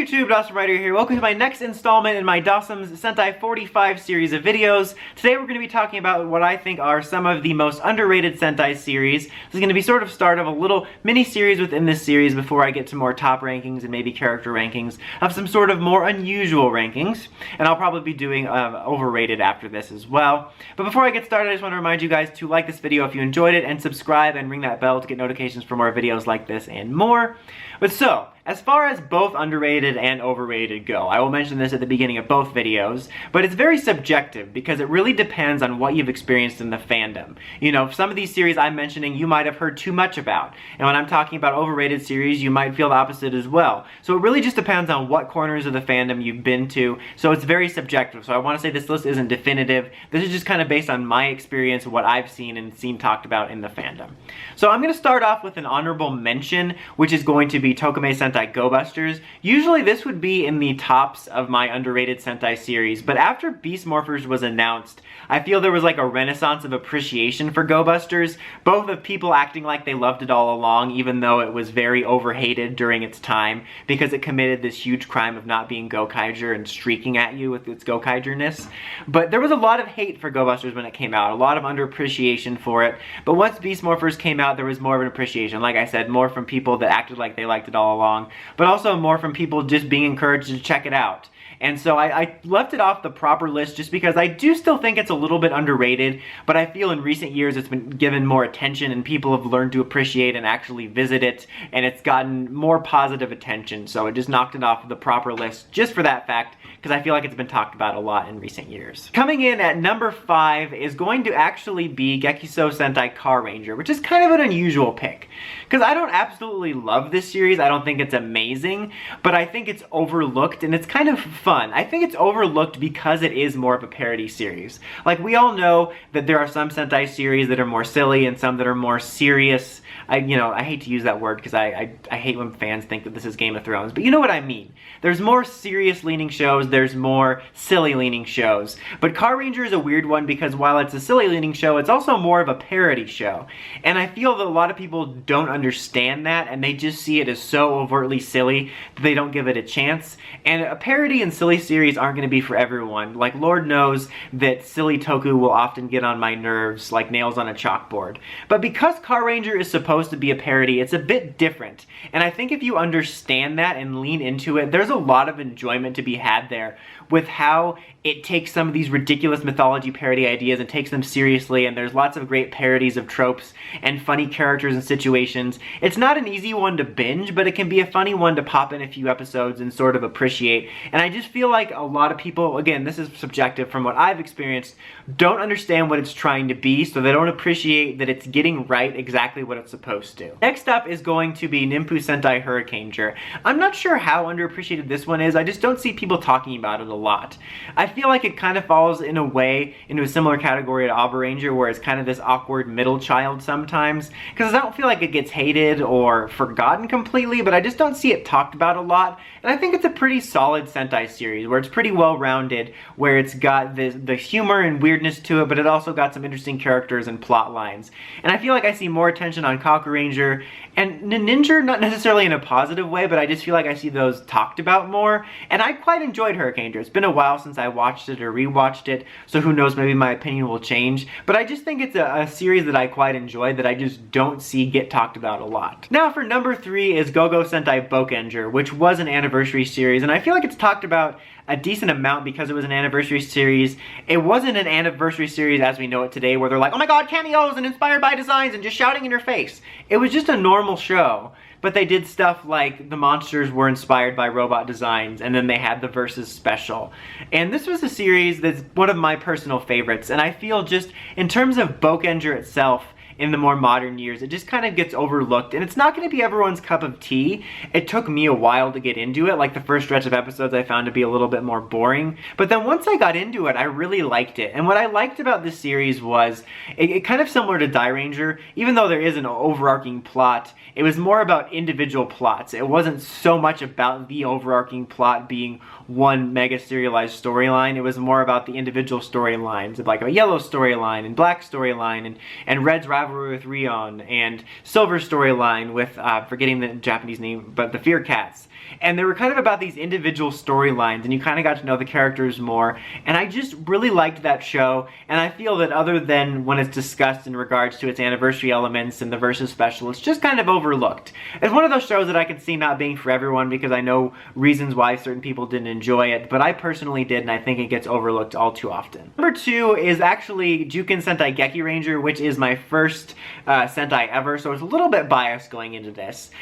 YouTube, Dosm here. Welcome to my next installment in my Dosm's Sentai 45 series of videos. Today we're going to be talking about what I think are some of the most underrated Sentai series. This is going to be sort of start of a little mini-series within this series before I get to more top rankings and maybe character rankings of some sort of more unusual rankings. And I'll probably be doing overrated after this as well. But before I get started, I just want to remind you guys to like this video if you enjoyed it, and subscribe and ring that bell to get notifications for more videos like this and more. But so, as far as both underrated and overrated go, I will mention this at the beginning of both videos, but it's very subjective because it really depends on what you've experienced in the fandom. You know, some of these series I'm mentioning you might have heard too much about, and when I'm talking about overrated series, you might feel the opposite as well. So it really just depends on what corners of the fandom you've been to, so it's very subjective. So I want to say this list isn't definitive. This is just kind of based on my experience, what I've seen and seen talked about in the fandom. So I'm going to start off with an honorable mention, which is going to be Tokume Sentai Go Busters. Usually this would be in the tops of my underrated Sentai series, but after Beast Morphers was announced, I feel there was like a renaissance of appreciation for Go Busters, both of people acting like they loved it all along, even though it was very overhated during its time, because it committed this huge crime of not being Gokaiger and streaking at you with its Gokaigerness. But there was a lot of hate for Go Busters when it came out, a lot of underappreciation for it, but once Beast Morphers came out, there was more of an appreciation. Like I said, more from people that acted like they liked it all along, but also more from people just being encouraged to check it out. And so I left it off the proper list just because I do still think it's a little bit underrated, but I feel in recent years it's been given more attention and people have learned to appreciate and actually visit it, and it's gotten more positive attention, so I just knocked it off the proper list just for that fact, because I feel like it's been talked about a lot in recent years. Coming in at number 5 is going to actually be Gekky Ranger, which is kind of an unusual pick, because I don't absolutely love this series. I don't think it's amazing, but I think it's overlooked and it's kind of fun. I think it's overlooked because it is more of a parody series. Like, we all know that there are some Sentai series that are more silly and some that are more serious. I hate to use that word because I hate when fans think that this is Game of Thrones, but you know what I mean. There's more serious leaning shows, there's more silly leaning shows. But Car Ranger is a weird one because while it's a silly leaning show, it's also more of a parody show. And I feel that a lot of people don't understand that, and they just see it as so overtly silly that they don't give it a chance. And a parody and silly series aren't going to be for everyone. Like, Lord knows that silly toku will often get on my nerves like nails on a chalkboard. But because Car Ranger is supposed to be a parody, it's a bit different. And I think if you understand that and lean into it, there's a lot of enjoyment to be had there with how it takes some of these ridiculous mythology parody ideas and takes them seriously, and there's lots of great parodies of tropes and funny characters and situations. It's not an easy one to binge, but it can be a funny one to pop in a few episodes and sort of appreciate. And I just feel like a lot of people, again, this is subjective from what I've experienced, don't understand what it's trying to be, so they don't appreciate that it's getting right exactly what it's supposed to. Next up is going to be Ninpu Sentai Hurricaneger. I'm not sure how underappreciated this one is. I just don't see people talking about it a lot. I feel like it kind of falls in a way into a similar category to Abranger, where it's kind of this awkward middle child sometimes, because I don't feel like it gets hated or forgotten completely, but I just don't see it talked about a lot. And I think it's a pretty solid Sentai series where it's pretty well rounded, where it's got the humor and weirdness to it, but it also got some interesting characters and plot lines. And I feel like I see more attention on Gekky Ranger and Ninja, not necessarily in a positive way, but I just feel like I see those talked about more. And I quite enjoyed Hurricaneger. It's been a while since I watched it or rewatched it, so who knows, maybe my opinion will change. But I just think it's a series that I quite enjoy that I just don't see get talked about a lot. Now for number 3 is Go-Go Sentai Abranger, which was an anniversary series, and I feel like it's talked about a decent amount because it was an anniversary series. It wasn't an anniversary series as we know it today, where they're like, oh my god, cameos and inspired by designs and just shouting in your face. It was just a normal show, but they did stuff like the monsters were inspired by robot designs, and then they had the Versus special. And this was a series that's one of my personal favorites, and I feel just in terms of Bokenger itself, in the more modern years, it just kind of gets overlooked, and it's not going to be everyone's cup of tea. It took me a while to get into it. Like, the first stretch of episodes I found to be a little bit more boring, but then once I got into it, I really liked it. And what I liked about this series was it kind of similar to Die Ranger, even though there is an overarching plot, it was more about individual plots. It wasn't so much about the overarching plot being one mega serialized storyline. It was more about the individual storylines, of like a Yellow storyline and Black storyline and Red's rivalry Rivalry with Rion, and Silver storyline with, forgetting the Japanese name, but the Fear Cats. And they were kind of about these individual storylines, and you kind of got to know the characters more. And I just really liked that show, and I feel that other than when it's discussed in regards to its anniversary elements and the Versus special, it's just kind of overlooked. It's one of those shows that I could see not being for everyone because I know reasons why certain people didn't enjoy it, but I personally did, and I think it gets overlooked all too often. Number 2 is actually Juken Sentai Gekky Ranger, which is my first Sentai ever, so it's a little bit biased going into this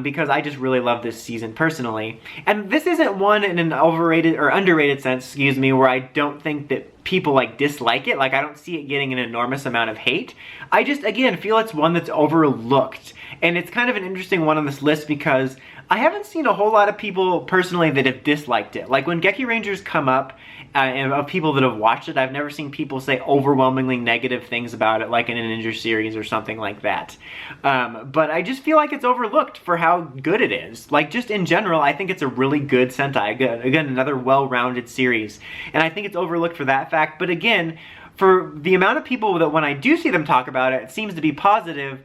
because I just really love this season personally. And this isn't one in an overrated or underrated sense, excuse me, where I don't think that people like dislike it. Like, I don't see it getting an enormous amount of hate. I just, again, feel it's one that's overlooked. And it's kind of an interesting one on this list because I haven't seen a whole lot of people personally that have disliked it. Like, when Gekky Rangers come up, and of people that have watched it, I've never seen people say overwhelmingly negative things about it, like in a Ninja series or something like that. But I just feel like it's overlooked for how good it is. Like, just in general, I think it's a really good Sentai. Again, another well-rounded series. And I think it's overlooked for that fact. But again, for the amount of people that when I do see them talk about it, it seems to be positive,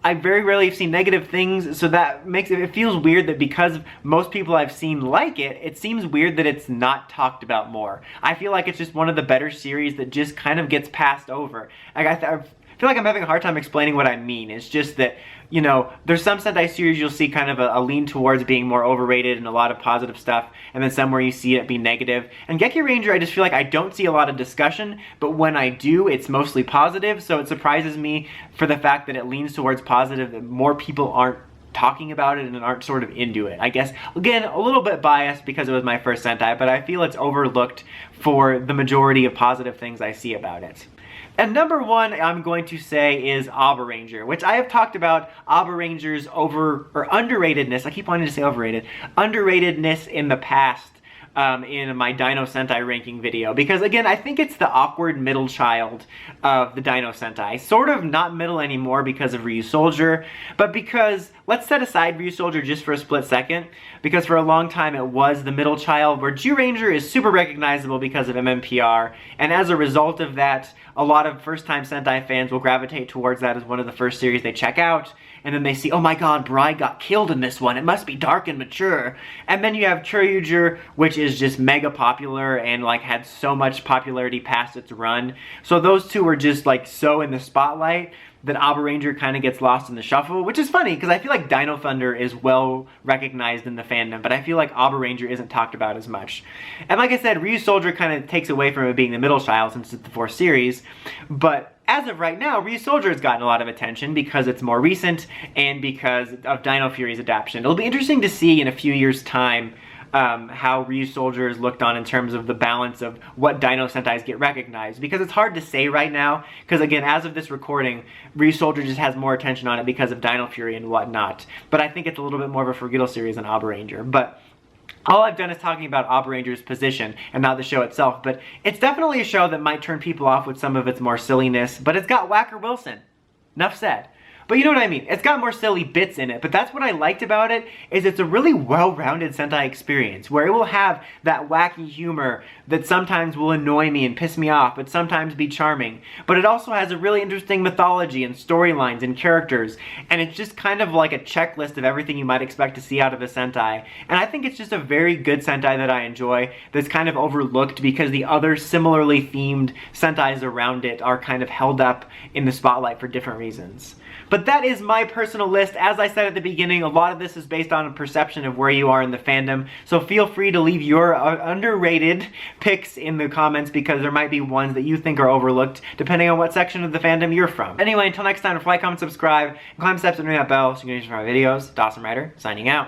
I very rarely have seen negative things, so that makes it feels weird that because most people I've seen like it, it seems weird that it's not talked about more. I feel like it's just one of the better series that just kind of gets passed over. Like, I feel like I'm having a hard time explaining what I mean. It's just that, you know, there's some Sentai series you'll see kind of a lean towards being more overrated and a lot of positive stuff, and then some where you see it be negative. And Gekky Ranger, I just feel like I don't see a lot of discussion, but when I do, it's mostly positive, so it surprises me for the fact that it leans towards positive, that more people aren't talking about it and aren't sort of into it. I guess, again, a little bit biased because it was my first Sentai, but I feel it's overlooked for the majority of positive things I see about it. And number 1, I'm going to say, is Abranger, which I have talked about Abranger's underratedness. I keep wanting to say overrated. Underratedness in the past in my Dino Sentai ranking video. Because, again, I think it's the awkward middle child of the Dino Sentai. Sort of not middle anymore because of Ryusoulger, but because, let's set aside Ryusoulger just for a split second, because for a long time it was the middle child, where Zyuranger is super recognizable because of MMPR, and as a result of that, a lot of first-time Sentai fans will gravitate towards that as one of the first series they check out, and then they see, oh my god, Brai got killed in this one, it must be dark and mature. And then you have Zyuranger, which is just mega popular and like had so much popularity past its run. So those two were just like so in the spotlight that Abranger kind of gets lost in the shuffle, which is funny because I feel like Dino Thunder is well recognized in the fandom, but I feel like Abranger isn't talked about as much. And like I said, Ryusoulger kind of takes away from it being the middle child since it's the 4th series, but as of right now, Ryusoulger has gotten a lot of attention because it's more recent and because of Dino Fury's adaptation. It'll be interesting to see in a few years' time how Ryusoulger is looked on in terms of the balance of what Dino Sentais get recognized, because it's hard to say right now, because again, as of this recording, Ryusoulger just has more attention on it because of Dino Fury and whatnot, but I think it's a little bit more of a forgettable series than Abranger. But all I've done is talking about Abranger's position and not the show itself, but it's definitely a show that might turn people off with some of its more silliness, but it's got Whacker Wilson. Enough said. But you know what I mean, it's got more silly bits in it, but that's what I liked about it, is it's a really well-rounded Sentai experience, where it will have that wacky humor that sometimes will annoy me and piss me off, but sometimes be charming. But it also has a really interesting mythology and storylines and characters, and it's just kind of like a checklist of everything you might expect to see out of a Sentai. And I think it's just a very good Sentai that I enjoy, that's kind of overlooked because the other similarly themed Sentais around it are kind of held up in the spotlight for different reasons. But that is my personal list. As I said at the beginning, a lot of this is based on a perception of where you are in the fandom, so feel free to leave your underrated picks in the comments, because there might be ones that you think are overlooked, depending on what section of the fandom you're from. Anyway, until next time, like, comment, subscribe, and climb steps and ring that bell so you can get my videos. Dosm Rider, signing out.